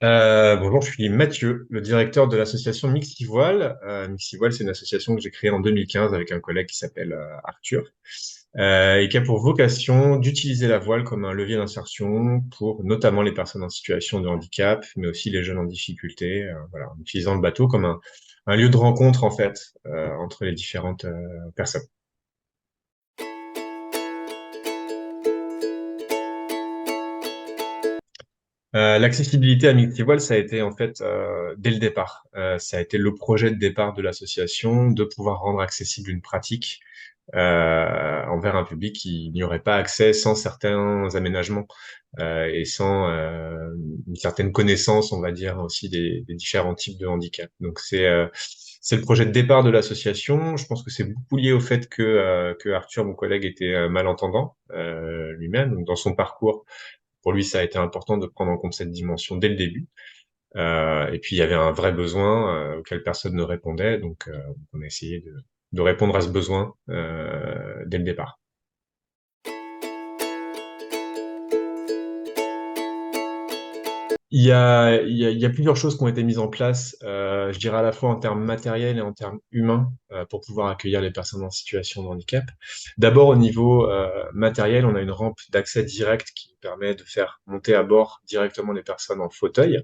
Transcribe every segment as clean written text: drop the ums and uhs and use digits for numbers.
Bonjour, je suis Mathieu, le directeur de l'association Mixivoile. Mixivoile, c'est une association que j'ai créée en 2015 avec un collègue qui s'appelle Arthur, et qui a pour vocation d'utiliser la voile comme un levier d'insertion pour notamment les personnes en situation de handicap, mais aussi les jeunes en difficulté, voilà, en utilisant le bateau comme un lieu de rencontre en fait entre les différentes personnes. L'accessibilité à Mictivoile, ça a été en fait dès le départ. Ça a été le projet de départ de l'association de pouvoir rendre accessible une pratique envers un public qui n'y aurait pas accès sans certains aménagements et sans une certaine connaissance, on va dire aussi des différents types de handicap. Donc c'est le projet de départ de l'association. Je pense que c'est beaucoup lié au fait que Arthur, mon collègue, était malentendant lui-même. Donc dans son parcours, pour lui, ça a été important de prendre en compte cette dimension dès le début. Et puis, il y avait un vrai besoin auquel personne ne répondait. Donc, on a essayé de répondre à ce besoin dès le départ. Il y a plusieurs choses qui ont été mises en place, je dirais à la fois en termes matériels et en termes humains, pour pouvoir accueillir les personnes en situation de handicap. D'abord, au niveau matériel, on a une rampe d'accès direct qui permet de faire monter à bord directement les personnes en fauteuil.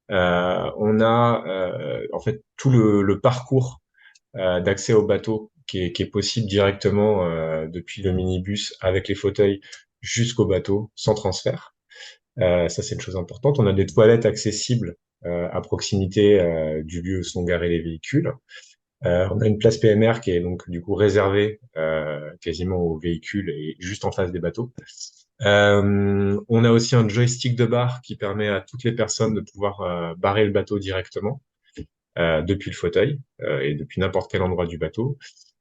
On a en fait tout le parcours d'accès au bateau qui est possible directement depuis le minibus avec les fauteuils jusqu'au bateau sans transfert. Ça, c'est une chose importante. On a des toilettes accessibles à proximité du lieu où sont garés les véhicules. On a une place PMR qui est donc du coup réservée quasiment aux véhicules et juste en face des bateaux. On a aussi un joystick de bar qui permet à toutes les personnes de pouvoir barrer le bateau directement depuis le fauteuil et depuis n'importe quel endroit du bateau.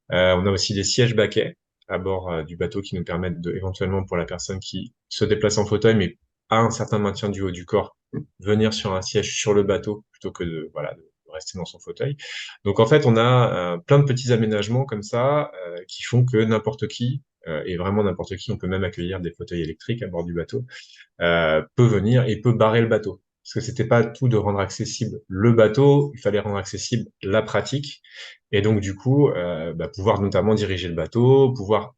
On a aussi des sièges baquets à bord du bateau qui nous permettent éventuellement pour la personne qui se déplace en fauteuil mais a un certain maintien du haut du corps, venir sur un siège sur le bateau plutôt que voilà, de rester dans son fauteuil. Donc en fait, on a plein de petits aménagements comme ça qui font que n'importe qui, et vraiment n'importe qui, on peut même accueillir des fauteuils électriques à bord du bateau, peut venir et peut barrer le bateau. Parce que c'était pas tout de rendre accessible le bateau, il fallait rendre accessible la pratique. Et donc, du coup, pouvoir notamment diriger le bateau, pouvoir,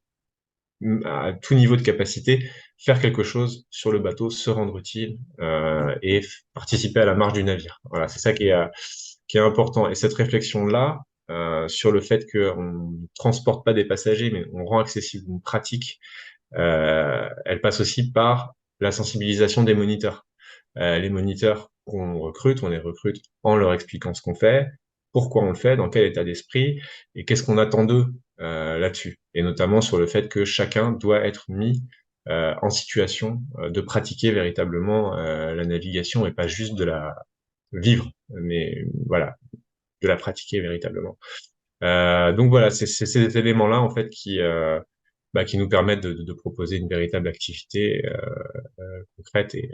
à tout niveau de capacité, faire quelque chose sur le bateau, se rendre utile et participer à la marche du navire. Voilà, c'est ça qui est important. Et cette réflexion-là, sur le fait qu'on ne transporte pas des passagers, mais on rend accessible une pratique, elle passe aussi par la sensibilisation des moniteurs. Les moniteurs qu'on recrute, on les recrute en leur expliquant ce qu'on fait, pourquoi on le fait, dans quel état d'esprit, et qu'est-ce qu'on attend d'eux là-dessus. Et notamment sur le fait que chacun doit être mis en situation de pratiquer véritablement la navigation et pas juste de la vivre, mais voilà, de la pratiquer véritablement. Donc voilà, c'est ces éléments-là en fait qui nous permettent de proposer une véritable activité concrète et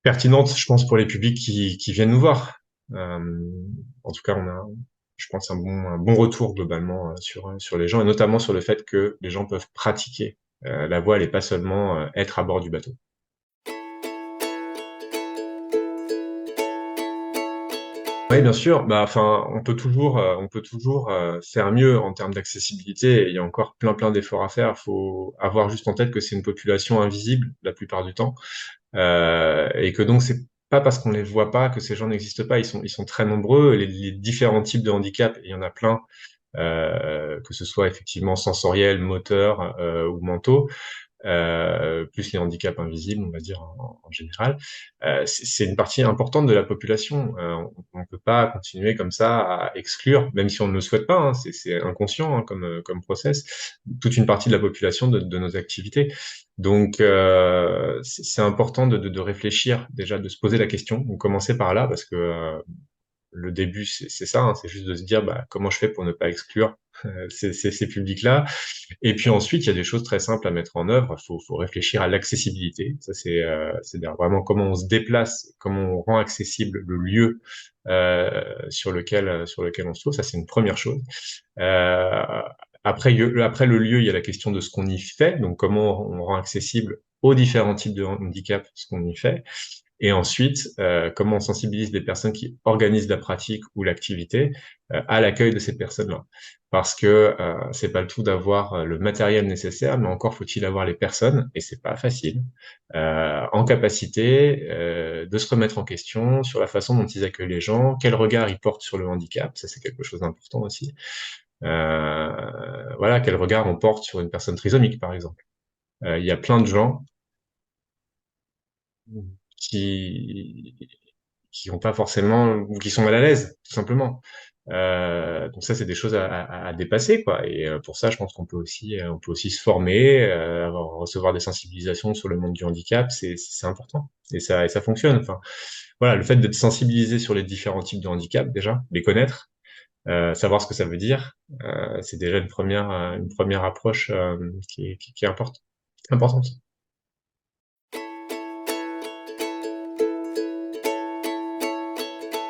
pertinente, je pense, pour les publics qui viennent nous voir. En tout cas, on a, je pense, un bon retour globalement sur les gens, et notamment sur le fait que les gens peuvent pratiquer la voile et pas seulement être à bord du bateau. Oui, bien sûr. Bah, enfin, on peut toujours faire mieux en termes d'accessibilité. Il y a encore plein d'efforts à faire. Il faut avoir juste en tête que c'est une population invisible la plupart du temps. Et que donc c'est pas parce qu'on les voit pas que ces gens n'existent pas. Ils sont très nombreux. Les différents types de handicap, il y en a plein, que ce soit effectivement sensoriels, moteurs ou mentaux, plus les handicaps invisibles, on va dire en général. C'est une partie importante de la population. On peut pas continuer comme ça à exclure, même si on ne le souhaite pas. Hein, c'est inconscient hein, comme process, toute une partie de la population de nos activités. Donc, c'est important de réfléchir déjà, de se poser la question. Donc, commencer par là, parce que le début, c'est ça, hein, c'est juste de se dire bah, comment je fais pour ne pas exclure ces publics-là. Et puis ensuite, il y a des choses très simples à mettre en œuvre. Faut réfléchir à l'accessibilité. Ça, c'est vraiment comment on se déplace, comment on rend accessible le lieu sur lequel on se trouve. Ça, c'est une première chose. Euh, après le lieu, il y a la question de ce qu'on y fait. Donc, comment on rend accessible aux différents types de handicap ce qu'on y fait. Et ensuite, comment on sensibilise les personnes qui organisent la pratique ou l'activité à l'accueil de ces personnes-là. Parce que c'est pas le tout d'avoir le matériel nécessaire, mais encore faut-il avoir les personnes, et c'est pas facile, en capacité de se remettre en question sur la façon dont ils accueillent les gens, quel regard ils portent sur le handicap, ça c'est quelque chose d'important aussi. Voilà, quel regard on porte sur une personne trisomique, par exemple. Il y a plein de gens qui qui ont pas forcément ou qui sont mal à l'aise, tout simplement. Donc ça, c'est des choses à dépasser, quoi. Et pour ça, je pense on peut aussi se former, recevoir des sensibilisations sur le monde du handicap, c'est important. Et ça fonctionne. Enfin, voilà, le fait d'être sensibilisé sur les différents types de handicap, déjà, les connaître, savoir ce que ça veut dire, c'est déjà une première approche qui est importante.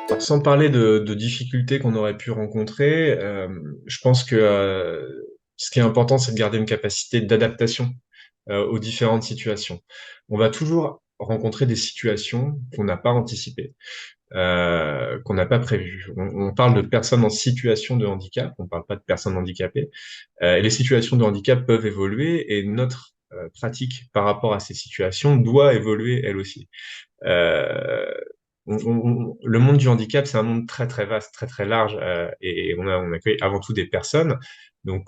Alors, sans parler de difficultés qu'on aurait pu rencontrer, je pense que ce qui est important, c'est de garder une capacité d'adaptation aux différentes situations. On va toujours rencontrer des situations qu'on n'a pas anticipées, qu'on n'a pas prévues. On parle de personnes en situation de handicap, on ne parle pas de personnes handicapées. Et les situations de handicap peuvent évoluer et notre pratique par rapport à ces situations doit évoluer elle aussi. Euh, le monde du handicap, c'est un monde très très vaste, très très large, et on accueille avant tout des personnes, donc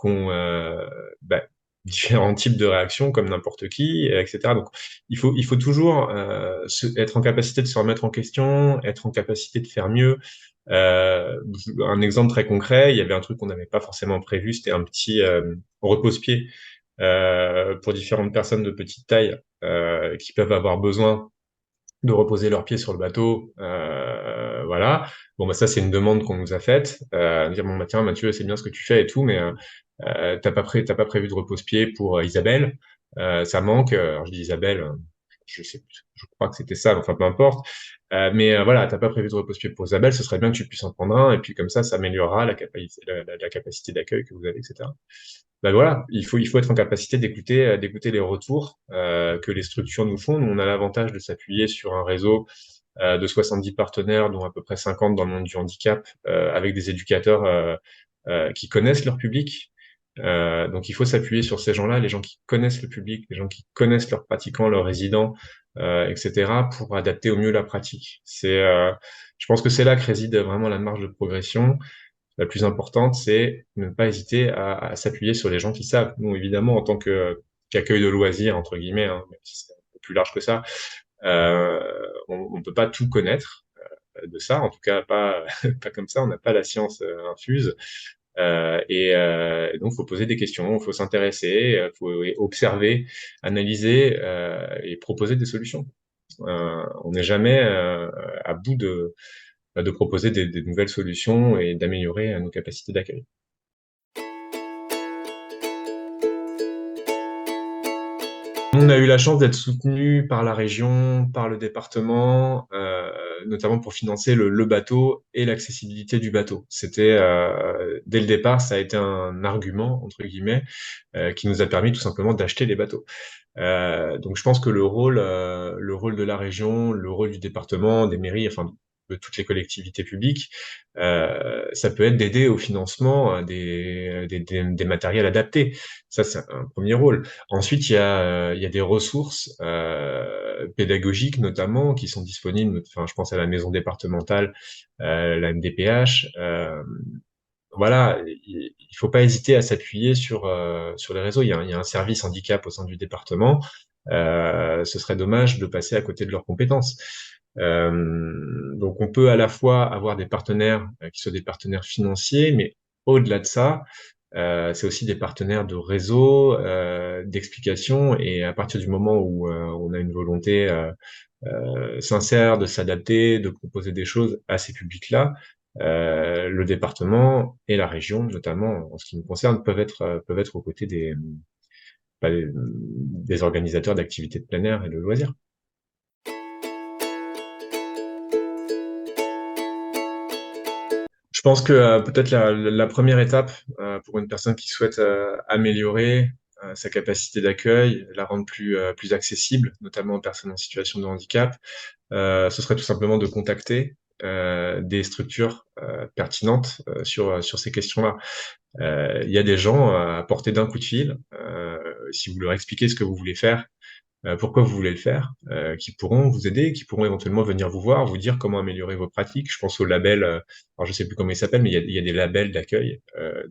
bah, différents types de réactions comme n'importe qui, etc. Donc il faut toujours être en capacité de se remettre en question, être en capacité de faire mieux. Euh, un exemple très concret, il y avait un truc qu'on n'avait pas forcément prévu, c'était un petit repose-pied pour différentes personnes de petite taille qui peuvent avoir besoin de reposer leurs pieds sur le bateau. Voilà. Bon, bah ça, c'est une demande qu'on nous a faite. Dire, bon, bah tiens, Mathieu, c'est bien ce que tu fais et tout, mais t'as pas prévu de repose-pied pour Isabelle. Ça manque. Alors, je dis Isabelle, je sais plus, je crois que c'était ça, enfin, peu importe. Mais voilà, t'as pas prévu de repose-pied pour Isabelle, ce serait bien que tu puisses en prendre un, et puis comme ça améliorera la capacité d'accueil que vous avez, etc. Ben voilà, il faut être en capacité d'écouter les retours que les structures nous font. Nous, on a l'avantage de s'appuyer sur un réseau de 70 partenaires, dont à peu près 50 dans le monde du handicap, avec des éducateurs qui connaissent leur public. Donc il faut s'appuyer sur ces gens-là, les gens qui connaissent le public, les gens qui connaissent leurs pratiquants, leurs résidents, etc., pour adapter au mieux la pratique. Je pense que c'est là que réside vraiment la marge de progression la plus importante, c'est ne pas hésiter à s'appuyer sur les gens qui savent. Nous, évidemment, en tant qu'accueil de loisirs, entre guillemets, hein, même si c'est un peu plus large que ça, euh, on ne peut pas tout connaître de ça, en tout cas pas, pas comme ça, on n'a pas la science infuse. Et donc, il faut poser des questions, il faut s'intéresser, il faut observer, analyser et proposer des solutions. On n'est jamais à bout de proposer des nouvelles solutions et d'améliorer nos capacités d'accueil. On a eu la chance d'être soutenu par la région, par le département, notamment pour financer le bateau et l'accessibilité du bateau. C'était dès le départ, ça a été un argument entre guillemets qui nous a permis tout simplement d'acheter les bateaux. Donc je pense que le rôle de la région, le rôle du département, des mairies, enfin de toutes les collectivités publiques, ça peut être d'aider au financement des matériels adaptés. Ça, c'est un premier rôle. Ensuite, il y a des ressources pédagogiques notamment qui sont disponibles. Enfin, je pense à la maison départementale, la MDPH. Voilà, il faut pas hésiter à s'appuyer sur les réseaux. Il y a un service handicap au sein du département. Ce serait dommage de passer à côté de leurs compétences. Donc, on peut à la fois avoir des partenaires qui soient des partenaires financiers, mais au-delà de ça, c'est aussi des partenaires de réseau, d'explication. Et à partir du moment où on a une volonté sincère de s'adapter, de proposer des choses à ces publics-là, le département et la région, notamment en ce qui nous concerne, peuvent être aux côtés bah, des organisateurs d'activités de plein air et de loisirs. Je pense que peut-être la première étape pour une personne qui souhaite améliorer sa capacité d'accueil, la rendre plus accessible, notamment aux personnes en situation de handicap, ce serait tout simplement de contacter des structures pertinentes sur ces questions-là. Il y a des gens à portée d'un coup de fil, si vous leur expliquez ce que vous voulez faire, pourquoi vous voulez le faire, qui pourront vous aider, qui pourront éventuellement venir vous voir, vous dire comment améliorer vos pratiques. Je pense au label, alors je sais plus comment il s'appelle, mais il y a des labels d'accueil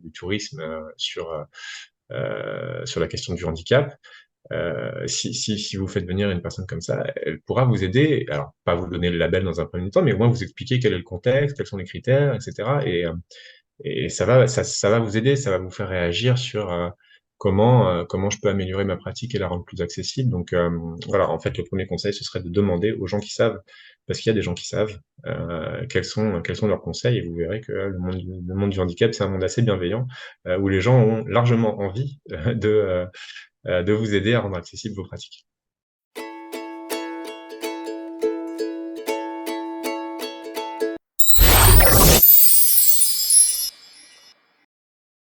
du tourisme sur la question du handicap. Si vous faites venir une personne comme ça, elle pourra vous aider. Alors, pas vous donner le label dans un premier temps, mais au moins vous expliquer quel est le contexte, quels sont les critères, etc. Et ça va vous aider, ça va vous faire réagir sur comment je peux améliorer ma pratique et la rendre plus accessible. Donc voilà, en fait, le premier conseil, ce serait de demander aux gens qui savent, parce qu'il y a des gens qui savent, quels sont leurs conseils, et vous verrez que le monde du handicap, c'est un monde assez bienveillant, où les gens ont largement envie de vous aider à rendre accessibles vos pratiques.